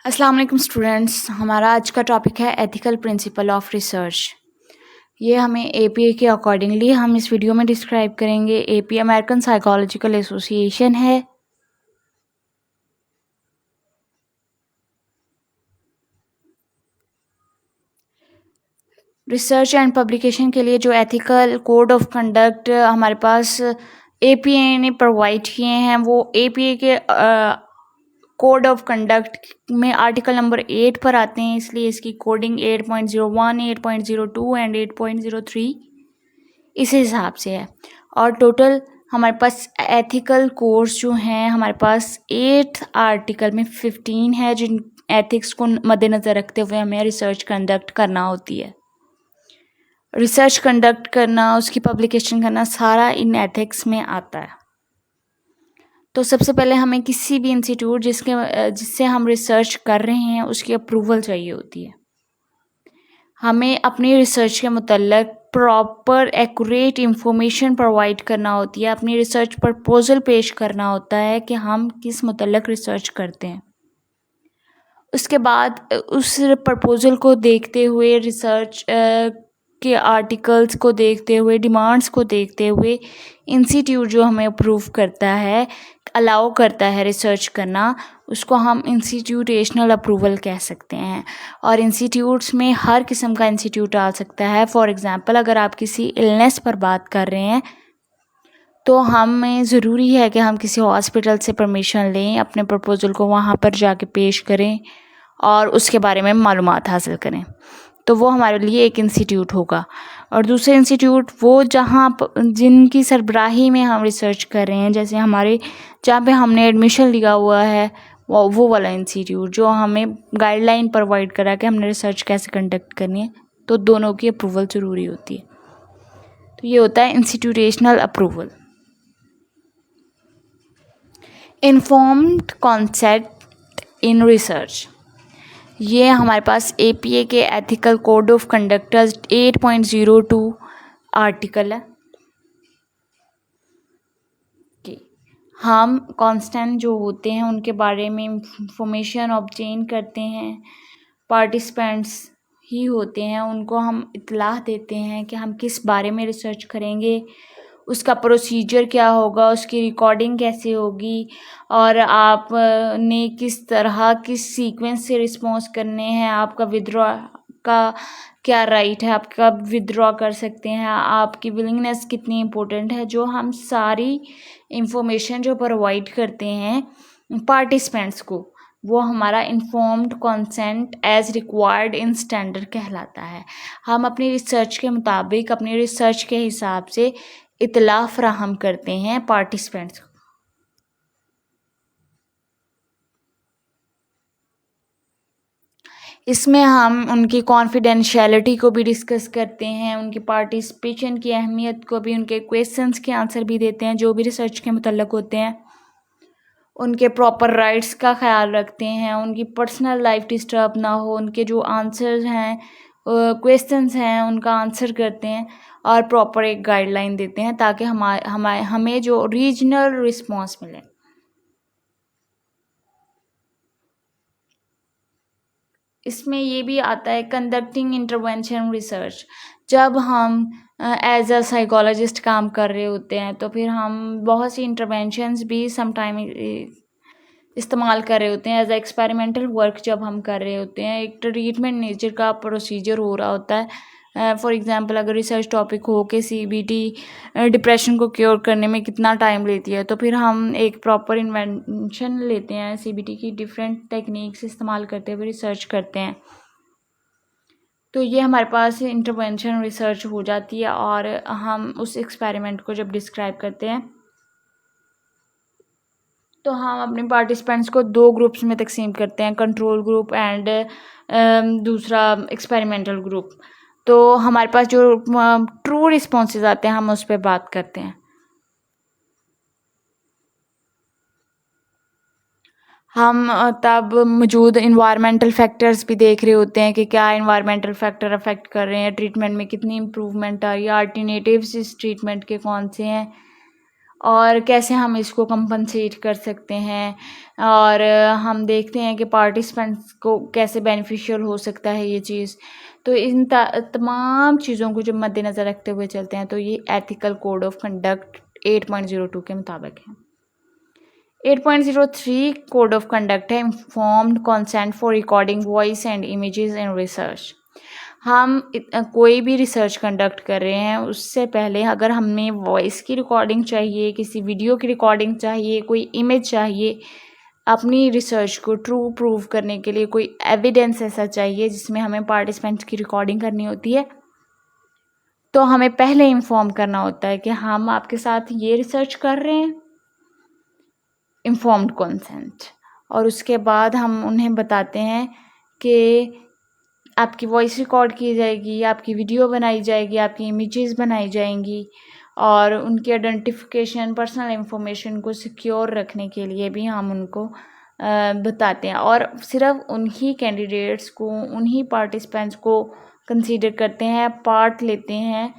अस्सलाम वालेकुम स्टूडेंट्स। हमारा आज का टॉपिक है एथिकल प्रिंसिपल ऑफ रिसर्च। ये हमें एपीए के अकॉर्डिंगली हम इस वीडियो में डिस्क्राइब करेंगे। एपीए अमेरिकन साइकोलॉजिकल एसोसिएशन है। रिसर्च एंड पब्लिकेशन के लिए जो एथिकल कोड ऑफ कंडक्ट हमारे पास एपीए ने प्रोवाइड किए हैं वो एपीए के कोड ऑफ कंडक्ट में आर्टिकल नंबर 8 पर आते हैं, इसलिए इसकी कोडिंग 8.01, 8.02 एंड 8.03 इस हिसाब से है। और टोटल हमारे पास एथिकल कोर्स जो हैं हमारे पास 8 आर्टिकल में 15 है, जिन एथिक्स को मद्देनज़र रखते हुए हमें रिसर्च कंडक्ट करना होती है। रिसर्च कंडक्ट करना, उसकी पब्लिकेशन करना, सारा इन एथिक्स में आता है। तो सबसे पहले हमें किसी भी इंस्टीट्यूट जिससे हम रिसर्च कर रहे हैं उसकी अप्रूवल चाहिए होती है। हमें अपनी रिसर्च के मुतल्लिक़ प्रॉपर एक्यूरेट इंफॉर्मेशन प्रोवाइड करना होती है। अपनी रिसर्च प्रपोजल पेश करना होता है कि हम किस मुतल्लिक़ रिसर्च करते हैं। उसके बाद उस प्रपोजल को देखते हुए, रिसर्च के आर्टिकल्स को देखते हुए, डिमांड्स को देखते हुए इंस्टीट्यूट जो हमें अप्रूव करता है, अलाउ करता है रिसर्च करना, उसको हम इंस्टीट्यूटेशनल अप्रूवल कह सकते हैं। और इंस्टीट्यूट्स में हर किस्म का इंस्टीट्यूट आ सकता है। फॉर एग्ज़ाम्पल, अगर आप किसी इलनेस पर बात कर रहे हैं तो हमें ज़रूरी है कि हम किसी हॉस्पिटल से परमिशन लें, अपने प्रपोज़ल को वहाँ पर जाके पेश करें और उसके बारे में मालूमात हासिल करें। तो वो हमारे लिए एक इंस्टीट्यूट होगा। और दूसरे इंस्टीट्यूट वो जिनकी सरबराही में हम रिसर्च कर रहे हैं, जैसे जहाँ पे हमने एडमिशन लिया हुआ है, वो वाला इंस्टीट्यूट जो हमें गाइडलाइन प्रोवाइड करा कि हमने रिसर्च कैसे कंडक्ट करनी है। तो दोनों की अप्रूवल ज़रूरी होती है। तो ये होता है institutional approval. Informed concept in research, ये हमारे पास एपीए के ethical code of conduct 8.02 article है कि हम कांस्टेंट जो होते हैं उनके बारे में इंफॉर्मेशन ऑब्टेन करते हैं। पार्टिसिपेंट्स ही होते हैं, उनको हम इत्तलाह देते हैं कि हम किस बारे में रिसर्च करेंगे, उसका प्रोसीजर क्या होगा, उसकी रिकॉर्डिंग कैसे होगी, और आप ने किस तरह किस सीक्वेंस से रिस्पॉन्स करने हैं, आपका विथड्रॉ का क्या राइट है, आप कब विथड्रॉ कर सकते हैं, आपकी विलिंगनेस कितनी इम्पोर्टेंट है। जो हम सारी इंफॉर्मेशन जो प्रोवाइड करते हैं पार्टिसिपेंट्स को, वो हमारा informed consent as required in standard कहलाता है। हम अपनी रिसर्च के मुताबिक, अपनी रिसर्च के हिसाब से इत्तला फ्राहम करते हैं पार्टिसिपेंट्स को। इसमें हम उनकी कॉन्फिडेंशियलिटी को भी डिस्कस करते हैं, उनकी पार्टिसिपेशन की अहमियत को भी, उनके क्वेश्चंस के आंसर भी देते हैं जो भी रिसर्च के मुतल्लिक़ होते हैं, उनके प्रॉपर राइट्स का ख्याल रखते हैं, उनकी पर्सनल लाइफ डिस्टर्ब ना हो, उनके जो आंसर्स हैं, क्वेश्चंस हैं, उनका आंसर करते हैं और प्रॉपर एक गाइडलाइन देते हैं ताकि हमें जो रीजनल रिस्पॉन्स मिले। इसमें ये भी आता है कंडक्टिंग इंटरवेंशन रिसर्च। जब हम एज अ साइकोलॉजिस्ट काम कर रहे होते हैं तो फिर हम बहुत सी इंटरवेंशंस भी समटाइम इस्तेमाल कर रहे होते हैं एज अ एक्सपेरिमेंटल वर्क। जब हम कर रहे होते हैं, एक ट्रीटमेंट नेचर का प्रोसीजर हो रहा होता है। फॉर एग्जांपल, अगर रिसर्च टॉपिक हो कि सीबीटी डिप्रेशन को क्योर करने में कितना टाइम लेती है, तो फिर हम एक प्रॉपर इन्वेंशन लेते हैं, सीबीटी की डिफरेंट टेक्निक्स इस्तेमाल करते हुए रिसर्च करते हैं। तो ये हमारे पास इंटरवेंशन रिसर्च हो जाती है और हम उस एक्सपेरिमेंट को जब डिस्क्राइब करते हैं तो हम अपने पार्टिसिपेंट्स को 2 ग्रुप्स में तकसीम करते हैं, कंट्रोल ग्रुप एंड दूसरा एक्सपेरिमेंटल ग्रुप। तो हमारे पास जो ट्रू रिस्पॉन्सेज आते हैं हम उस पर बात करते हैं। हम तब मौजूद इन्वायरमेंटल फैक्टर्स भी देख रहे होते हैं कि क्या इन्वायरमेंटल फैक्टर अफेक्ट कर रहे हैं, ट्रीटमेंट में कितनी इम्प्रूवमेंट आई है, अल्टरनेटिव्स इस ट्रीटमेंट के कौन से हैं, और कैसे हम इसको कंपनसेट कर सकते हैं, और हम देखते हैं कि पार्टिसिपेंट्स को कैसे बेनिफिशियल हो सकता है ये चीज़। तो इन तमाम चीज़ों को जब मद्देनज़र रखते हुए चलते हैं तो ये एथिकल कोड ऑफ कंडक्ट 8.02 के मुताबिक है। 8.03 कोड ऑफ कंडक्ट है informed consent for recording voice and images in research. हम कोई भी रिसर्च कंडक्ट कर रहे हैं उससे पहले अगर हमें वॉइस की रिकॉर्डिंग चाहिए, किसी वीडियो की रिकॉर्डिंग चाहिए, कोई इमेज चाहिए, अपनी रिसर्च को ट्रू प्रूव करने के लिए कोई एविडेंस ऐसा चाहिए जिसमें हमें पार्टिसिपेंट्स की रिकॉर्डिंग करनी होती है, तो हमें पहले इन्फॉर्म करना होता है कि हम आपके साथ ये रिसर्च कर रहे हैं, इन्फॉर्म्ड कंसेंट। और उसके बाद हम उन्हें बताते हैं कि आपकी वॉइस रिकॉर्ड की जाएगी, आपकी वीडियो बनाई जाएगी, आपकी इमेजेस बनाई जाएंगी, और उनकी आइडेंटिफिकेशन, पर्सनल इंफॉर्मेशन को सिक्योर रखने के लिए भी हम उनको बताते हैं। और सिर्फ उन्हीं कैंडिडेट्स को, उन्हीं पार्टिसिपेंट्स को कंसीडर करते हैं, पार्ट लेते हैं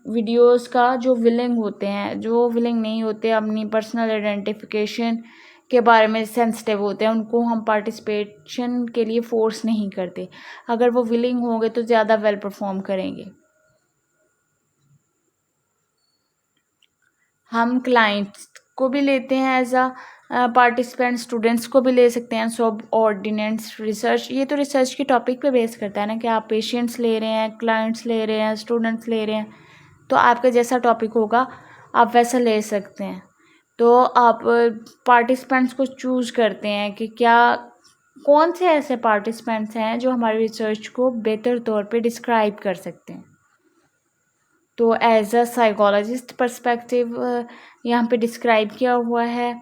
वीडियोस का जो विलिंग होते हैं। जो विलिंग नहीं होते, अपनी पर्सनल आइडेंटिफिकेशन के बारे में सेंसिटिव होते हैं, उनको हम पार्टिसिपेशन के लिए फ़ोर्स नहीं करते। अगर वो विलिंग होंगे तो ज़्यादा वेल परफॉर्म करेंगे। हम क्लाइंट्स को भी लेते हैं एज अ पार्टिसिपेंट, स्टूडेंट्स को भी ले सकते हैं। सब ऑर्डिनेंस रिसर्च, ये तो रिसर्च के टॉपिक पे बेस करता है ना कि आप पेशेंट्स ले रहे हैं, क्लाइंट्स ले रहे हैं, स्टूडेंट्स ले रहे हैं, तो आपका जैसा टॉपिक होगा आप वैसा ले सकते हैं। तो आप पार्टिसिपेंट्स को चूज़ करते हैं कि क्या, कौन से ऐसे पार्टिसिपेंट्स हैं जो हमारी रिसर्च को बेहतर तौर पे डिस्क्राइब कर सकते हैं। तो एज अ साइकोलॉजिस्ट पर्सपेक्टिव यहाँ पे डिस्क्राइब किया हुआ है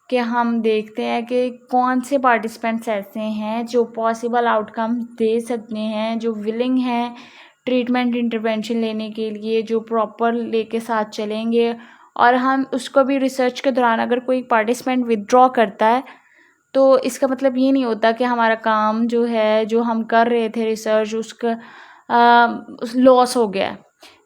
कि हम देखते हैं कि कौन से पार्टिसिपेंट्स ऐसे हैं जो पॉसिबल आउटकम दे सकते हैं, जो विलिंग हैं ट्रीटमेंट इंटरवेंशन लेने के लिए, जो प्रॉपर लेके साथ चलेंगे। और हम उसको भी रिसर्च के दौरान अगर कोई पार्टिसिपेंट विदड्रॉ करता है तो इसका मतलब ये नहीं होता कि हमारा काम जो है, जो हम कर रहे थे रिसर्च, उसका लॉस हो गया।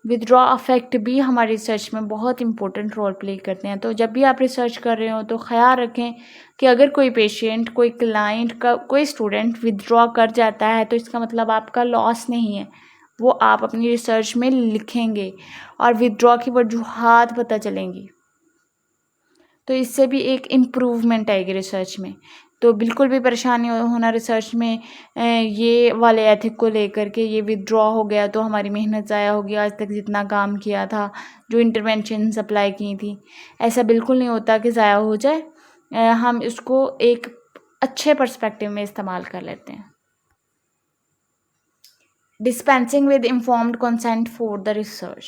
विदड्रॉ अफेक्ट भी हमारी रिसर्च में बहुत इंपॉर्टेंट रोल प्ले करते हैं। तो जब भी आप रिसर्च कर रहे हो तो ख्याल रखें कि अगर कोई पेशेंट, कोई क्लाइंट का, कोई स्टूडेंट विदड्रॉ कर जाता है तो इसका मतलब आपका लॉस नहीं है, वो आप अपनी रिसर्च में लिखेंगे और विदड्रॉ की वजूहात पता चलेंगी, तो इससे भी एक इम्प्रूवमेंट आएगी रिसर्च में। तो बिल्कुल भी परेशानी होना रिसर्च में ये वाले एथिक को लेकर के, ये विदड्रॉ हो गया तो हमारी मेहनत ज़ाया होगी, आज तक जितना काम किया था, जो इंटरवेंशंस अप्लाई की थी, ऐसा बिल्कुल नहीं होता कि ज़ाया हो जाए। हम इसको एक अच्छे पर्सपेक्टिव में इस्तेमाल कर लेते हैं। Dispensing with informed consent for the research,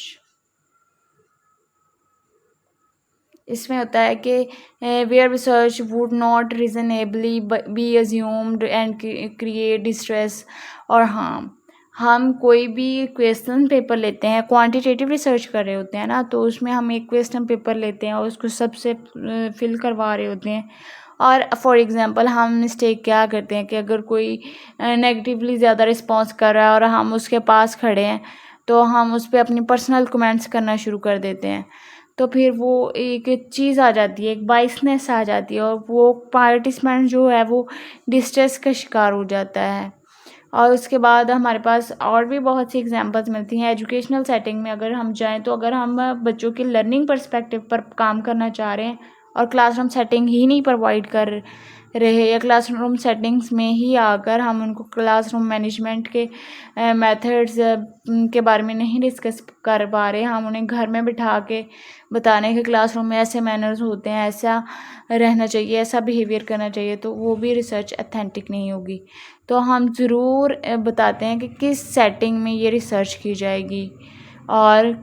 इसमें होता है कि where research would not reasonably be assumed and create distress और हार्म। हम कोई भी क्वेश्चन पेपर लेते हैं, क्वांटिटेटिव रिसर्च कर रहे होते हैं ना, तो उसमें हम एक क्वेश्चन पेपर लेते हैं और उसको सबसे फिल करवा रहे होते हैं। और फॉर एग्ज़ाम्पल हम मिस्टेक क्या करते हैं कि अगर कोई नेगेटिवली ज़्यादा रिस्पॉन्स कर रहा है और हम उसके पास खड़े हैं तो हम उस पर अपनी पर्सनल कमेंट्स करना शुरू कर देते हैं। तो फिर वो एक चीज़ आ जाती है, एक बाइसनेस आ जाती है और वो पार्टिसिपेंट जो है वो डिस्ट्रेस का शिकार हो जाता है। और उसके बाद हमारे पास और भी बहुत सी एग्जांपल्स मिलती हैं एजुकेशनल सेटिंग में। अगर हम जाएँ तो अगर हम बच्चों के लर्निंग पर्सपेक्टिव पर काम करना चाह रहे हैं और क्लासरूम सेटिंग ही नहीं प्रोवाइड कर रहे, या क्लासरूम सेटिंग्स में ही आकर हम उनको क्लासरूम मैनेजमेंट के मेथड्स के बारे में नहीं डिस्कस कर पा रहे, हम उन्हें घर में बिठा के बताने के क्लासरूम में ऐसे मैनर्स होते हैं, ऐसा रहना चाहिए, ऐसा बिहेवियर करना चाहिए, तो वो भी रिसर्च अथेंटिक नहीं होगी। तो हम ज़रूर बताते हैं कि किस सेटिंग में ये रिसर्च की जाएगी और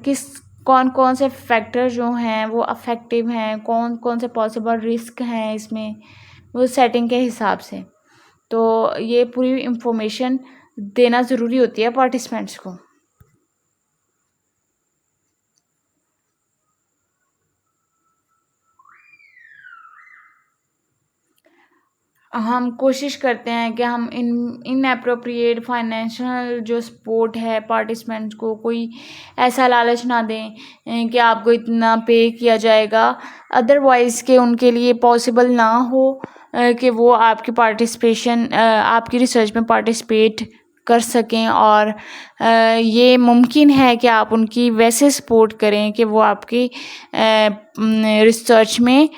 कौन कौन से फैक्टर जो हैं वो अफेक्टिव हैं, कौन कौन से पॉसिबल रिस्क हैं इसमें, वो सेटिंग के हिसाब से। तो ये पूरी इंफॉर्मेशन देना ज़रूरी होती है पार्टिसिपेंट्स को। हम कोशिश करते हैं कि हम इनएप्रोप्रिएट फाइनेंशियल जो सपोर्ट है पार्टिसिपेंट्स को कोई ऐसा लालच ना दें कि आपको इतना पे किया जाएगा, अदरवाइज़ कि उनके लिए पॉसिबल ना हो कि वो आपकी पार्टिसिपेशन आपकी रिसर्च में पार्टिसिपेट कर सकें। और ये मुमकिन है कि आप उनकी वैसे सपोर्ट करें कि वो आपकी रिसर्च में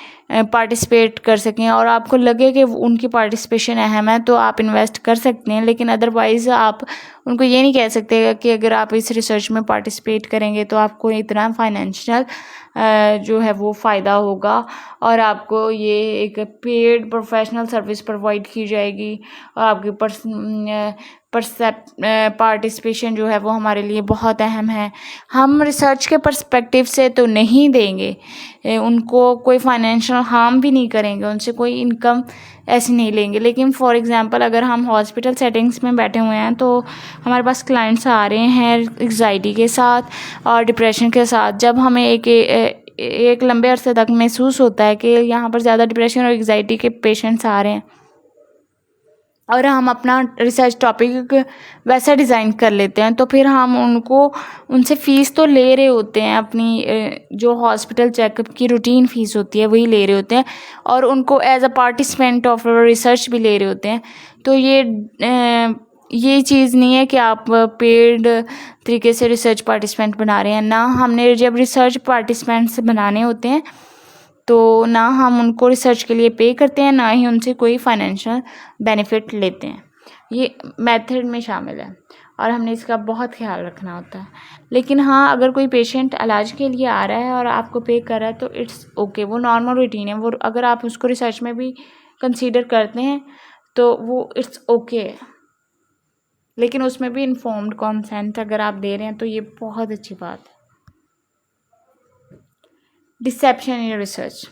पार्टिसिपेट कर सकें और आपको लगे कि उनकी पार्टिसिपेशन अहम है तो आप इन्वेस्ट कर सकते हैं। लेकिन अदरवाइज़ आप उनको ये नहीं कह सकते कि अगर आप इस रिसर्च में पार्टिसिपेट करेंगे तो आपको इतना फाइनेंशियल जो है वो फ़ायदा होगा और आपको ये एक पेड प्रोफेशनल सर्विस प्रोवाइड की जाएगी और आपकी पार्टिसिपेशन जो है वो हमारे लिए बहुत अहम है। हम रिसर्च के पर्सपेक्टिव से तो नहीं देंगे उनको, कोई फाइनेंशियल हार्म भी नहीं करेंगे, उनसे कोई इनकम ऐसे नहीं लेंगे। लेकिन फॉर एग्जांपल अगर हम हॉस्पिटल सेटिंग्स में बैठे हुए हैं तो हमारे पास क्लाइंट्स आ रहे हैं एंग्जाइटी के साथ और डिप्रेशन के साथ, जब हमें एक लंबे अरसे तक महसूस होता है कि यहाँ पर ज़्यादा डिप्रेशन और एंग्जाइटी के पेशेंट्स आ रहे हैं और हम अपना रिसर्च टॉपिक वैसा डिज़ाइन कर लेते हैं, तो फिर हम उनसे फ़ीस तो ले रहे होते हैं, अपनी जो हॉस्पिटल चेकअप की रूटीन फ़ीस होती है वही ले रहे होते हैं और उनको as a participant of research भी ले रहे होते हैं। तो ये चीज़ नहीं है कि आप पेड तरीके से रिसर्च पार्टिसिपेंट बना रहे हैं ना। हमने जब रिसर्च पार्टिसिपेंट्स बनाने होते हैं तो ना हम उनको रिसर्च के लिए पे करते हैं, ना ही उनसे कोई फाइनेंशियल बेनिफिट लेते हैं। ये मेथड में शामिल है और हमने इसका बहुत ख्याल रखना होता है। लेकिन हाँ, अगर कोई पेशेंट इलाज के लिए आ रहा है और आपको पे कर रहा है तो इट्स ओके, वो नॉर्मल रूटीन है। वो अगर आप उसको रिसर्च में भी कंसीडर करते हैं तो वो इट्स ओके है, लेकिन उसमें भी इन्फॉर्म्ड कॉन्सेंट अगर आप दे रहे हैं तो ये बहुत अच्छी बात है। डिसेप्शन इन रिसर्च,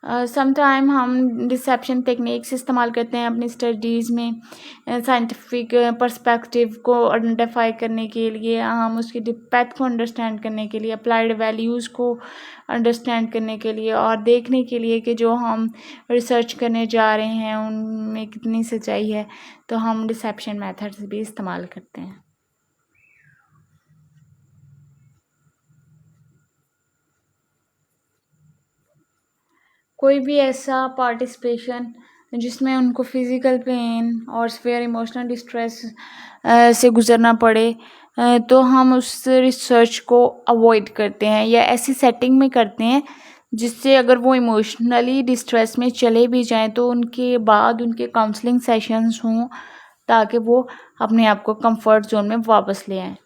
समटाइम हम डिसेप्शन टेक्निक्स इस्तेमाल करते हैं अपनी स्टडीज़ में साइंटिफिक पर्सपेक्टिव को आइडेंटिफाई करने के लिए, हम उसकी डेप्थ को अंडरस्टैंड करने के लिए, अप्लाइड वैल्यूज़ को अंडरस्टैंड करने के लिए और देखने के लिए कि जो हम रिसर्च करने जा रहे हैं उनमें कितनी सच्चाई है, तो हम डिसेप्शन मेथड्स भी इस्तेमाल करते हैं। कोई भी ऐसा पार्टिसिपेशन जिसमें उनको फिज़िकल पेन और सीवियर इमोशनल डिस्ट्रेस से गुज़रना पड़े, तो हम उस रिसर्च को अवॉइड करते हैं या ऐसी सेटिंग में करते हैं जिससे अगर वो इमोशनली डिस्ट्रेस में चले भी जाएं तो उनके बाद उनके काउंसलिंग सेशंस हों ताकि वो अपने आप को कंफर्ट जोन में वापस ले आएँ।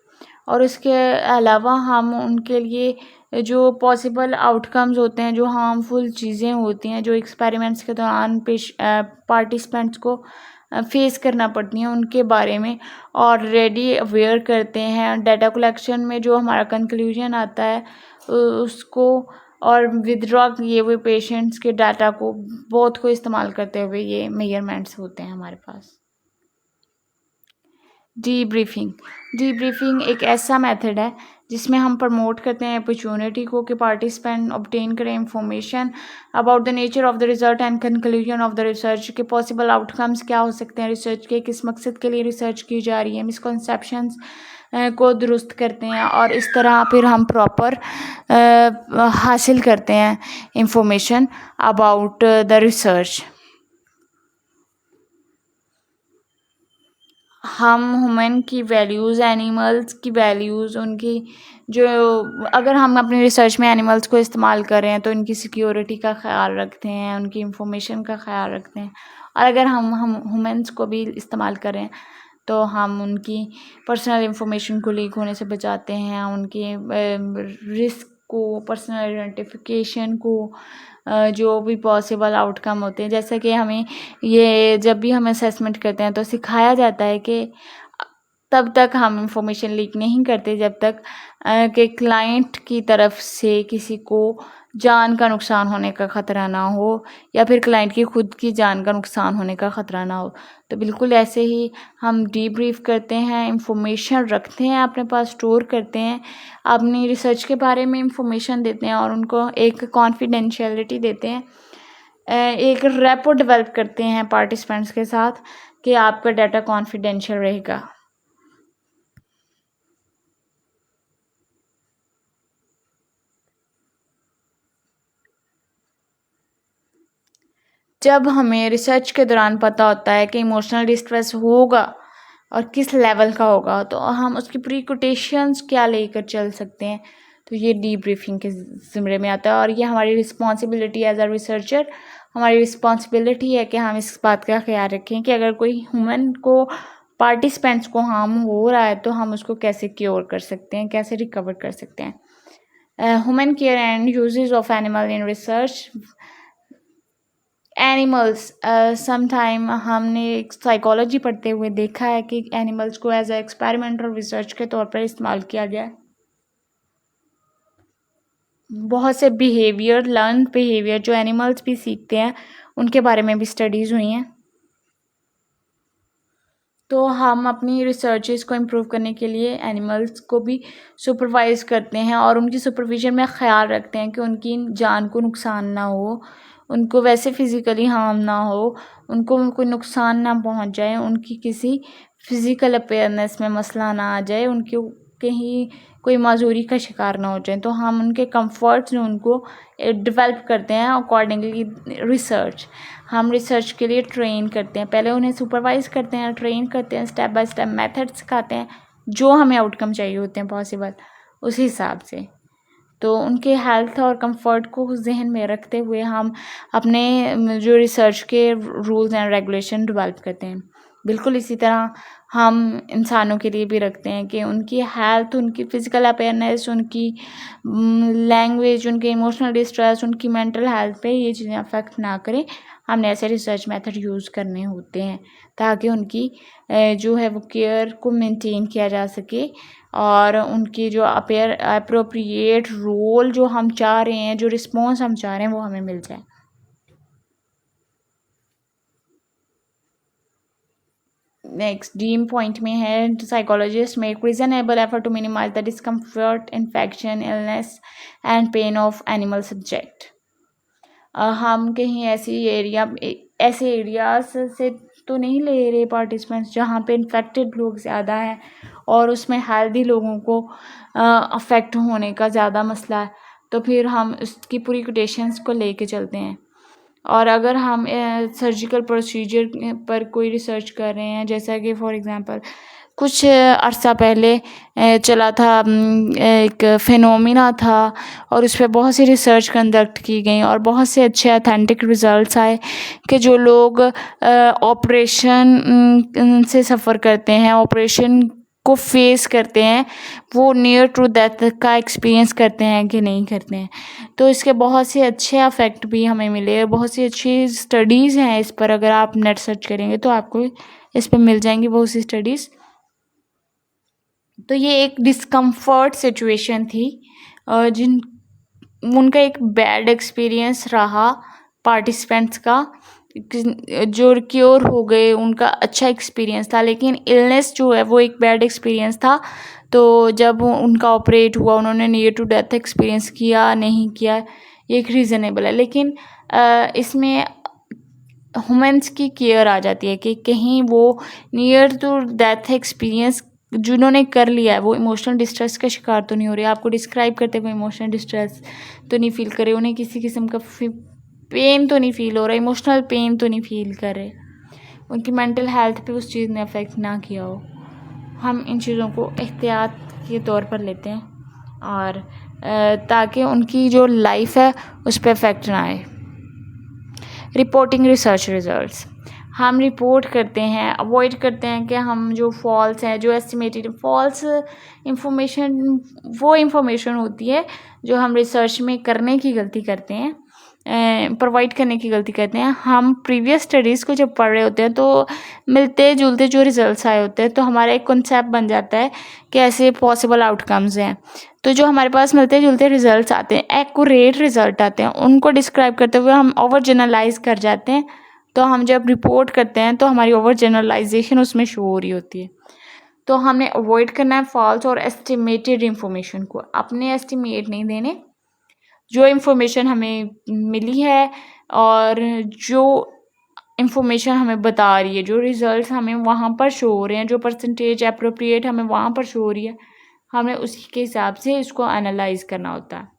और इसके अलावा हम उनके लिए जो पॉसिबल आउटकम्स होते हैं, जो हार्मफुल चीज़ें होती हैं जो एक्सपेरिमेंट्स के दौरान पार्टिसिपेंट्स को फेस करना पड़ती हैं, उनके बारे में ऑलरेडी अवेयर करते हैं। डाटा कलेक्शन में जो हमारा कंक्लूजन आता है उसको और विदड्रॉ किए हुए पेशेंट्स के डाटा को बोथ को इस्तेमाल करते हुए ये मेजरमेंट्स होते हैं हमारे पास। डीब्रीफिंग एक ऐसा मेथड है जिसमें हम प्रमोट करते हैं अपॉर्चुनिटी को कि पार्टिसिपेंट ऑब्टेन करें information about the nature of the result and conclusion of the research के पॉसिबल आउटकम्स क्या हो सकते हैं रिसर्च के, किस मकसद के लिए रिसर्च की जा रही है, मिसकॉन्सेप्शंस को दुरुस्त करते हैं और इस तरह फिर हम प्रॉपर हासिल करते हैं इंफॉर्मेशन अबाउट द रिसर्च। हम ह्यूमन की वैल्यूज़, एनिमल्स की वैल्यूज़, उनकी जो अगर हम अपनी रिसर्च में एनिमल्स को इस्तेमाल कर रहे हैं तो उनकी सिक्योरिटी का ख्याल रखते हैं, उनकी इंफॉर्मेशन का ख्याल रखते हैं। और अगर हम ह्यूमन्स को भी इस्तेमाल कर रहे हैं तो हम उनकी पर्सनल इंफॉर्मेशन को लीक होने से बचाते हैं, उनके रिस्क को, पर्सनल आइडेंटिफिकेशन को, जो भी पॉसिबल आउटकम होते हैं। जैसे कि हमें ये जब भी हम असेसमेंट करते हैं तो सिखाया जाता है कि तब तक हम इंफॉर्मेशन लीक नहीं करते जब तक कि क्लाइंट की तरफ से किसी को जान का नुकसान होने का ख़तरा ना हो या फिर क्लाइंट की खुद की जान का नुकसान होने का ख़तरा ना हो। तो बिल्कुल ऐसे ही हम डीब्रीफ़ करते हैं, इंफॉर्मेशन रखते हैं, अपने पास स्टोर करते हैं, अपनी रिसर्च के बारे में इंफॉर्मेशन देते हैं और उनको एक कॉन्फिडेंशियलिटी देते हैं, एक रैपो डेवलप करते हैं पार्टिसिपेंट्स के साथ कि आपका डाटा कॉन्फिडेंशियल रहेगा। जब हमें रिसर्च के दौरान पता होता है कि इमोशनल डिस्ट्रेस होगा और किस लेवल का होगा, तो हम उसकी प्रिकॉशंस क्या लेकर चल सकते हैं, तो ये डीब्रीफिंग के ज़िम्मे में आता है। और ये हमारी रिस्पॉन्सिबिलिटी एज अ रिसर्चर, हमारी रिस्पॉन्सिबिलिटी है कि हम इस बात का ख्याल रखें कि अगर कोई ह्यूमन को, पार्टिसिपेंट्स को हार्म हो रहा है तो हम उसको कैसे क्योर कर सकते हैं, कैसे रिकवर कर सकते हैं। Human care and uses of animal in research animals. Sometime हमने एक साइकोलॉजी पढ़ते हुए देखा है कि एनिमल्स को एज अ एक्सपेरिमेंटल रिसर्च के तौर पर इस्तेमाल किया गया है। बहुत से बिहेवियर, लर्न बिहेवियर जो एनिमल्स भी सीखते हैं, उनके बारे में भी स्टडीज़ हुई हैं। तो हम अपनी रिसर्चेस को इम्प्रूव करने के लिए एनिमल्स को भी सुपरवाइज़ करते हैं और उनकी सुपरविजन में ख़्याल रखते हैं कि उनकी जान को नुकसान ना हो, उनको वैसे फ़िज़िकली हार्म ना हो, उनको कोई नुकसान ना पहुंच जाए, उनकी किसी फ़िज़िकल अपीयरेंस में मसला ना आ जाए, उनकी कहीं कोई माजूरी का शिकार ना हो जाए। तो हम उनके कंफर्ट्स में उनको डेवलप करते हैं अकॉर्डिंगली रिसर्च। हम रिसर्च के लिए ट्रेन करते हैं, पहले उन्हें सुपरवाइज़ करते हैं, ट्रेन करते हैं, स्टेप बाय स्टेप मेथड सिखाते हैं, जो हमें आउटकम चाहिए होते हैं पॉसिबल उस हिसाब से। तो उनके हेल्थ और कंफर्ट को जहन में रखते हुए हम अपने जो रिसर्च के रूल्स एंड रेगुलेशन डेवलप करते हैं। बिल्कुल इसी तरह हम इंसानों के लिए भी रखते हैं कि उनकी हेल्थ, उनकी फ़िज़िकल अपीयरेंस, उनकी लैंग्वेज, उनके इमोशनल डिस्ट्रेस, उनकी मेंटल हेल्थ पे ये चीज़ें अफेक्ट ना करें। हमने ऐसे रिसर्च मेथड यूज़ करने होते हैं ताकि उनकी जो है वो केयर को मेंटेन किया जा सके और उनकी जो अप्रोप्रिएट रोल जो हम चाह रहे हैं, जो रिस्पॉन्स हम चाह रहे हैं, वो हमें मिल जाए। नेक्स्ट डीम पॉइंट में है, psychologist make reasonable effort to minimise the discomfort, infection, illness and pain of animal subject. हम कहीं ऐसे एरियाज से तो नहीं ले रहे पार्टिसिपेंट्स जहाँ पे इन्फेक्टेड लोग ज़्यादा हैं और उसमें हेल्दी लोगों को अफेक्ट होने का ज़्यादा मसला है, तो फिर हम उसकी पूरी प्रिकॉशंस को लेके चलते हैं। और अगर हम सर्जिकल प्रोसीजर पर कोई रिसर्च कर रहे हैं, जैसा कि फॉर एग्ज़ाम्पल कुछ अर्सा पहले चला था, एक फिनोमिना था और उस पर बहुत सी रिसर्च कंडक्ट की गई और बहुत से अच्छे ऑथेंटिक रिज़ल्ट्स आए कि जो लोग ऑपरेशन से सफ़र करते हैं, ऑपरेशन को फेस करते हैं, वो नियर टू डेथ का एक्सपीरियंस करते हैं कि नहीं करते हैं। तो इसके बहुत से अच्छे इफ़ेक्ट भी हमें मिले, बहुत सी अच्छी स्टडीज़ हैं इस पर। अगर आप नेट सर्च करेंगे तो आपको इस पर मिल जाएंगी बहुत सी स्टडीज़। तो ये एक डिस्कम्फर्ट सिचुएशन थी जिन उनका एक बैड एक्सपीरियंस रहा पार्टिसिपेंट्स का, जो क्योर हो गए, उनका अच्छा एक्सपीरियंस था, लेकिन इलनेस जो है वो एक बैड एक्सपीरियंस था। तो जब उनका ऑपरेट हुआ, उन्होंने नियर टू डेथ एक्सपीरियंस किया नहीं किया, ये एक रीज़नेबल है। लेकिन इसमें ह्यूमन्स की केयर आ जाती है कि कहीं वो नियर टू डेथ एक्सपीरियंस जिन्होंने कर लिया है वो इमोशनल डिस्ट्रेस का शिकार तो नहीं हो रहे, आपको डिस्क्राइब करते हुए इमोशनल डिस्ट्रेस तो नहीं फील करे, उन्हें किसी किस्म का पेन तो नहीं फील हो रहा, इमोशनल पेन तो नहीं फील कर रहे, उनकी मेंटल हेल्थ पे उस चीज़ ने अफेक्ट ना किया हो। हम इन चीज़ों को एहतियात के तौर पर लेते हैं और ताकि उनकी जो लाइफ है उस पर अफेक्ट ना आए। रिपोर्टिंग रिसर्च रिजल्ट्स, हम रिपोर्ट करते हैं, अवॉइड करते हैं कि हम जो फॉल्स है, जो एस्टिमेटेड फॉल्स इंफॉर्मेशन, वो इंफॉर्मेशन होती है जो हम रिसर्च में करने की गलती करते हैं, प्रोवाइड करने की गलती करते हैं। हम प्रीवियस स्टडीज़ को जब पढ़ रहे होते हैं तो मिलते जुलते जो रिजल्ट्स आए होते हैं, तो हमारा एक कॉन्सेप्ट बन जाता है कि ऐसे पॉसिबल आउटकम्स हैं। तो जो हमारे पास मिलते जुलते रिजल्ट्स आते हैं, एक्यूरेट रिजल्ट आते हैं, उनको डिस्क्राइब करते हुए हम ओवर जनरलाइज कर जाते हैं। तो हम जब रिपोर्ट करते हैं तो हमारी ओवर जनरलाइजेशन उसमें शो हो रही होती है। तो हमने अवॉइड करना है फॉल्स और एस्टिमेटेड इंफॉर्मेशन को, अपने एस्टिमेट नहीं देने। जो इंफॉर्मेशन हमें मिली है और जो इंफॉर्मेशन हमें बता रही है, जो रिजल्ट्स हमें वहाँ पर शो हो रहे हैं, जो परसेंटेज अप्रोप्रिएट हमें वहाँ पर शो हो रही है, हमें उसी के हिसाब से इसको एनालाइज करना होता है।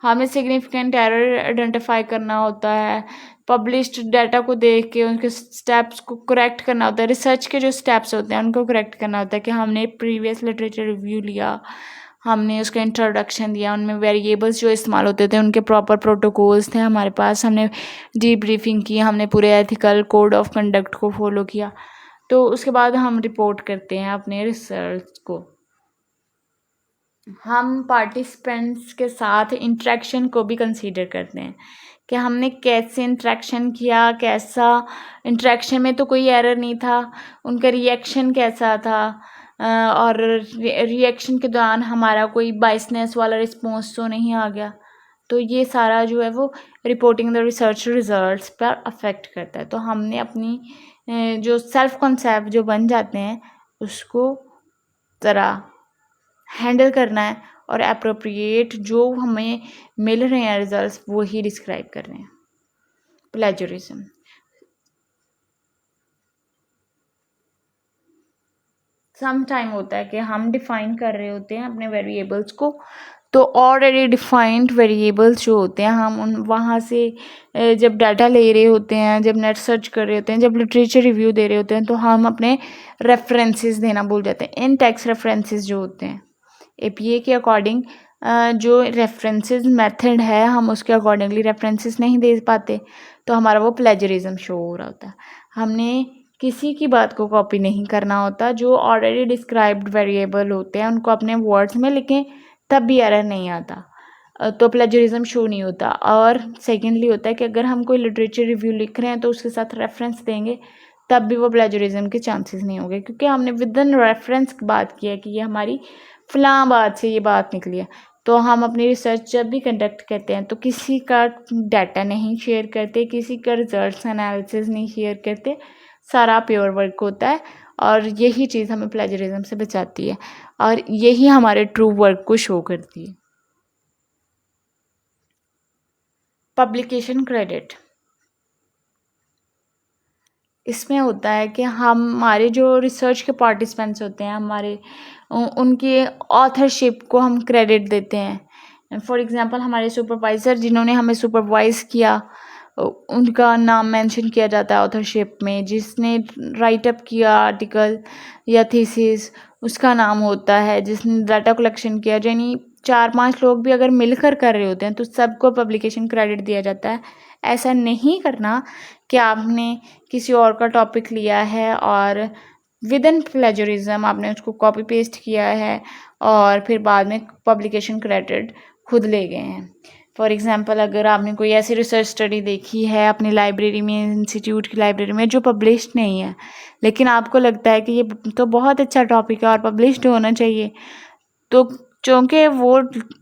हमें सिग्निफिकेंट एरर आइडेंटिफाई करना होता है, पब्लिश्ड डाटा को देख के उनके स्टेप्स को करेक्ट करना होता है, रिसर्च के जो स्टेप्स होते हैं उनको करेक्ट करना होता है कि हमने प्रीवियस लिटरेचर रिव्यू लिया, हमने उसका इंट्रोडक्शन दिया, उनमें वेरिएबल्स जो इस्तेमाल होते थे उनके प्रॉपर प्रोटोकॉल्स थे हमारे पास, हमने डीब्रीफिंग की, हमने पूरे एथिकल कोड ऑफ कंडक्ट को फॉलो किया। तो उसके बाद हम रिपोर्ट करते हैं अपने रिसर्च को। हम पार्टिसिपेंट्स के साथ इंटरेक्शन को भी कंसीडर करते हैं कि हमने कैसे इंटरेक्शन किया, कैसा इंटरेक्शन में तो कोई एरर नहीं था, उनका रिएक्शन कैसा था, और रिएक्शन के दौरान हमारा कोई बाइसनेस वाला रिस्पॉन्स तो नहीं आ गया। तो ये सारा जो है वो रिपोर्टिंग द रिसर्च रिजल्ट्स पर अफेक्ट करता है। तो हमने अपनी जो सेल्फ कॉन्सेप्ट जो बन जाते हैं उसको ज़रा हैंडल करना है और अप्रोप्रिएट जो हमें मिल रहे हैं रिजल्ट्स वो ही डिस्क्राइब कर रहे हैं। प्लेजरिज्म, सम टाइम होता है कि हम डिफाइन कर रहे होते हैं अपने वेरिएबल्स को, तो ऑलरेडी डिफाइंड वेरिएबल्स जो होते हैं हम उन वहाँ से जब डाटा ले रहे होते हैं, जब नेट सर्च कर रहे होते हैं, जब लिटरेचर रिव्यू दे रहे होते हैं, तो हम अपने रेफरेंसेस देना भूल जाते हैं। इन टेक्स्ट रेफरेंसेस जो होते हैं एपीए के अकॉर्डिंग जो रेफरेंसेस मेथड है हम उसके अकॉर्डिंगली रेफरेंसेस नहीं दे पाते, तो हमारा वो प्लेजरिज्म शो हो रहा होता है। हमने किसी की बात को कॉपी नहीं करना होता, जो ऑलरेडी डिस्क्राइब्ड वेरिएबल होते हैं उनको अपने वर्ड्स में लिखें, तब भी एरर नहीं आता, तो प्लेजरिज्म शो नहीं होता। और सेकेंडली होता है कि अगर हम कोई लिटरेचर रिव्यू लिख रहे हैं तो उसके साथ रेफरेंस देंगे, तब भी वो प्लेजरिज्म के चांसेस नहीं होंगे, क्योंकि हमने विद इन रेफरेंस बात की है कि ये हमारी फलां बात से ये बात निकली है। तो हम अपनी रिसर्च जब भी कंडक्ट करते हैं तो किसी का डाटा नहीं शेयर करते, किसी का रिजल्ट्स एनालिसिस नहीं शेयर करते, सारा प्योर वर्क होता है और यही चीज़ हमें प्लेजरिज्म से बचाती है और यही हमारे ट्रू वर्क को शो करती है। पब्लिकेशन क्रेडिट, इसमें होता है कि हमारे जो रिसर्च के पार्टिसिपेंट्स होते हैं हमारे उनके ऑथरशिप को हम क्रेडिट देते हैं। फॉर एग्जांपल हमारे सुपरवाइज़र जिन्होंने हमें सुपरवाइज़ किया उनका नाम मेंशन किया जाता है ऑथरशिप में, जिसने राइट अप किया आर्टिकल या थीसिस उसका नाम होता है, जिसने डाटा कलेक्शन किया, यानी 4-5 लोग भी अगर मिलकर कर रहे होते हैं तो सबको पब्लिकेशन क्रेडिट दिया जाता है। ऐसा नहीं करना कि आपने किसी और का टॉपिक लिया है और विद इन प्लेजरिज्म आपने उसको कॉपी पेस्ट किया है और फिर बाद में पब्लिकेशन क्रेडिट खुद ले गए हैं। फॉर एग्ज़ाम्पल अगर आपने कोई ऐसी रिसर्च स्टडी देखी है अपनी लाइब्रेरी में, इंस्टीट्यूट की लाइब्रेरी में, जो पब्लिश्ड नहीं है, लेकिन आपको लगता है कि ये तो बहुत अच्छा टॉपिक है और पब्लिश्ड होना चाहिए, तो चूँकि वो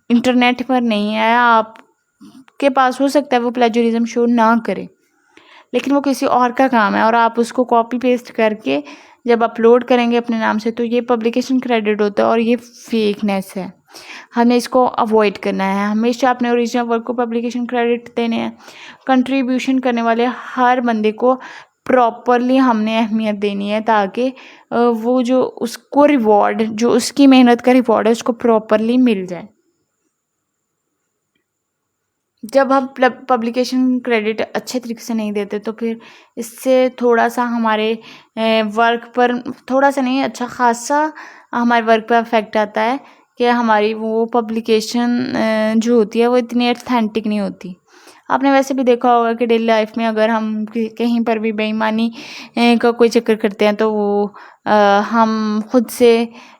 इंटरनेट पर नहीं है, आपके पास हो सकता है वो प्लेजरिज्म शो ना करे, लेकिन वो किसी और का काम है और आप उसको कॉपी पेस्ट करके जब अपलोड करेंगे अपने नाम से, तो ये पब्लिकेशन क्रेडिट होता है और ये फेकनेस है। हमें इसको अवॉइड करना है, हमेशा अपने ओरिजिनल वर्क को पब्लिकेशन क्रेडिट देने हैं। कंट्रीब्यूशन करने वाले हर बंदे को प्रॉपरली हमने अहमियत देनी है, ताकि वो जो उसको रिवॉर्ड, जो उसकी मेहनत का रिवॉर्ड है, उसको प्रॉपरली मिल जाए। जब हम पब्लिकेशन क्रेडिट अच्छे तरीके से नहीं देते तो फिर इससे थोड़ा सा हमारे वर्क पर, थोड़ा सा नहीं, अच्छा खासा हमारे वर्क पर अफेक्ट आता है कि हमारी वो पब्लिकेशन जो होती है वो इतनी ऑथेंटिक नहीं होती। आपने वैसे भी देखा होगा कि डेली लाइफ में अगर हम कहीं पर भी बेईमानी का कोई चक्कर करते हैं तो वो हम खुद से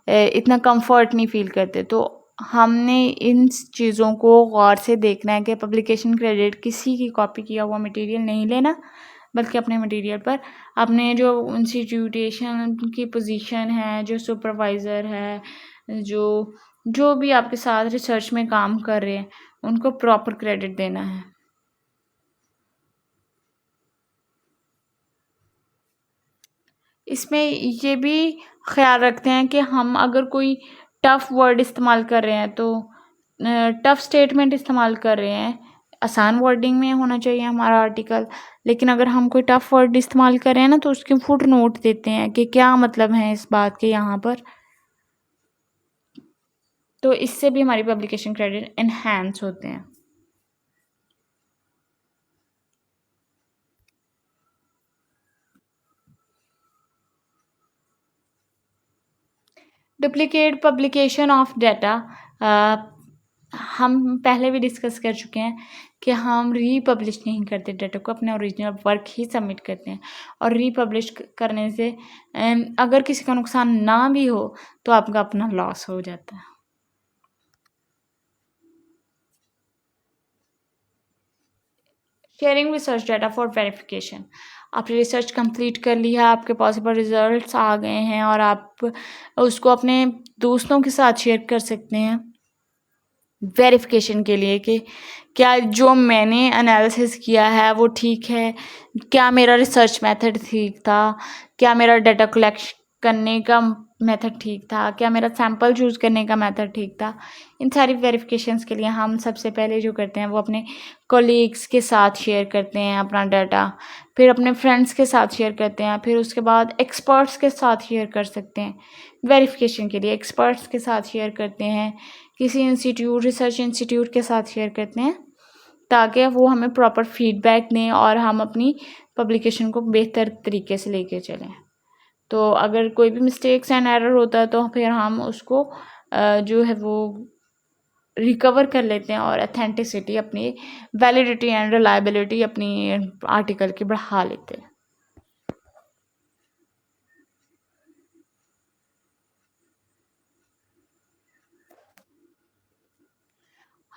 इतना कंफर्ट नहीं फील करते। तो हमने इन चीज़ों को गौर से देखना है कि पब्लिकेशन क्रेडिट किसी की कॉपी किया हुआ मटेरियल नहीं लेना, बल्कि अपने मटेरियल पर अपने जो इंस्टीट्यूशन की पोजीशन है, जो सुपरवाइज़र है, जो भी आपके साथ रिसर्च में काम कर रहे हैं, उनको प्रॉपर क्रेडिट देना है। इसमें ये भी ख्याल रखते हैं कि हम अगर कोई टफ वर्ड इस्तेमाल कर रहे हैं तो टफ स्टेटमेंट इस्तेमाल कर रहे हैं, आसान वर्डिंग में होना चाहिए हमारा आर्टिकल। लेकिन अगर हम कोई टफ वर्ड इस्तेमाल कर रहे हैं ना तो उसके फुट नोट देते हैं कि क्या मतलब है इस बात के यहाँ पर। तो इससे भी हमारी पब्लिकेशन क्रेडिट एनहांस होते हैं। डुप्लीकेट पब्लिकेशन ऑफ डाटा, हम पहले भी डिस्कस कर चुके हैं कि हम रीपब्लिश नहीं करते डाटा को, अपने ओरिजिनल वर्क ही सबमिट करते हैं। और रीपब्लिश करने से अगर किसी का नुकसान ना भी हो तो आपका अपना लॉस हो जाता है। Sharing research data for verification, आपने रिसर्च कंप्लीट कर लिया, आपके पॉसिबल रिजल्ट्स आ गए हैं और आप उसको अपने दोस्तों के साथ शेयर कर सकते हैं वेरिफिकेशन के लिए कि क्या जो मैंने एनालिसिस किया है वो ठीक है, क्या मेरा रिसर्च मेथड ठीक था, क्या मेरा डाटा कलेक्ट करने का मेथड ठीक था, क्या मेरा सैंपल चूज़ करने का मेथड ठीक था। इन सारी वेरिफिकेशंस के लिए हम सबसे पहले जो करते हैं वो अपने कोलीग्स के साथ शेयर करते हैं अपना डाटा, फिर अपने फ्रेंड्स के साथ शेयर करते हैं, फिर उसके बाद एक्सपर्ट्स के साथ शेयर कर सकते हैं। वेरिफिकेशन के लिए एक्सपर्ट्स के साथ शेयर करते हैं, किसी इंस्टीट्यूट रिसर्च इंस्टीट्यूट के साथ शेयर करते हैं ताकि वो हमें प्रॉपर फीडबैक दें और हम अपनी पब्लिकेशन को बेहतर तरीके से लेके चलें। तो अगर कोई भी मिस्टेक्स एंड एरर होता है तो फिर हम उसको जो है वो रिकवर कर लेते हैं और अथेंटिसिटी अपनी वैलिडिटी एंड रिलायबिलिटी अपनी आर्टिकल की बढ़ा लेते हैं।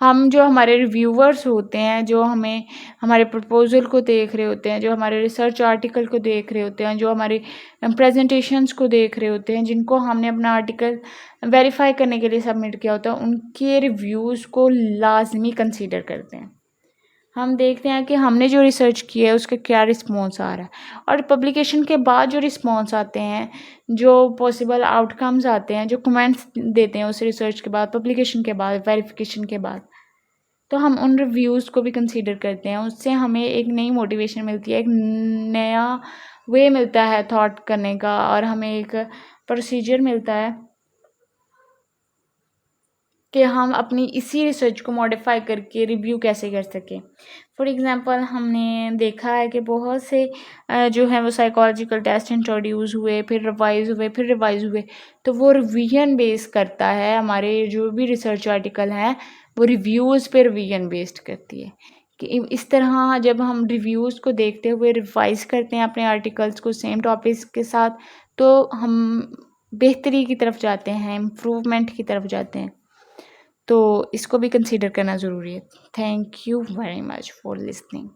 हम जो हमारे रिव्यूअर्स होते हैं, जो हमें हमारे प्रपोज़ल को देख रहे होते हैं, जो हमारे रिसर्च आर्टिकल को देख रहे होते हैं, जो हमारे प्रेजेंटेशंस को देख रहे होते हैं, जिनको हमने अपना आर्टिकल वेरीफाई करने के लिए सबमिट किया होता है, उनके रिव्यूज़ को लाजमी कंसीडर करते हैं। हम देखते हैं कि हमने जो रिसर्च किया है उसका क्या रिस्पॉन्स आ रहा है, और पब्लिकेशन के बाद जो रिस्पॉन्स आते हैं, जो पॉसिबल आउटकम्स आते हैं, जो कमेंट्स देते हैं उस रिसर्च के बाद, पब्लिकेशन के बाद, वेरिफिकेशन के बाद, तो हम उन रिव्यूज़ को भी कंसीडर करते हैं। उससे हमें एक नई मोटिवेशन मिलती है, एक नया वे मिलता है थॉट करने का, और हमें एक प्रोसीजर मिलता है कि हम अपनी इसी रिसर्च को मॉडिफाई करके रिव्यू कैसे कर सकें। फॉर एग्ज़ाम्पल हमने देखा है कि बहुत से जो है वो साइकोलॉजिकल टेस्ट इंट्रोड्यूस हुए, फिर रिवाइज़ हुए, तो वो रिवीजन बेस करता है। हमारे जो भी रिसर्च आर्टिकल हैं वो रिव्यूज़ पे रिवीजन बेस्ड करती है कि इस तरह जब हम रिव्यूज़ को देखते हुए रिवाइज़ करते हैं अपने आर्टिकल्स को सेम टॉपिक्स के साथ, तो हम बेहतरी की तरफ जाते हैं, इम्प्रूवमेंट की तरफ जाते हैं। तो इसको भी कंसीडर करना ज़रूरी है। Thank you very much for listening.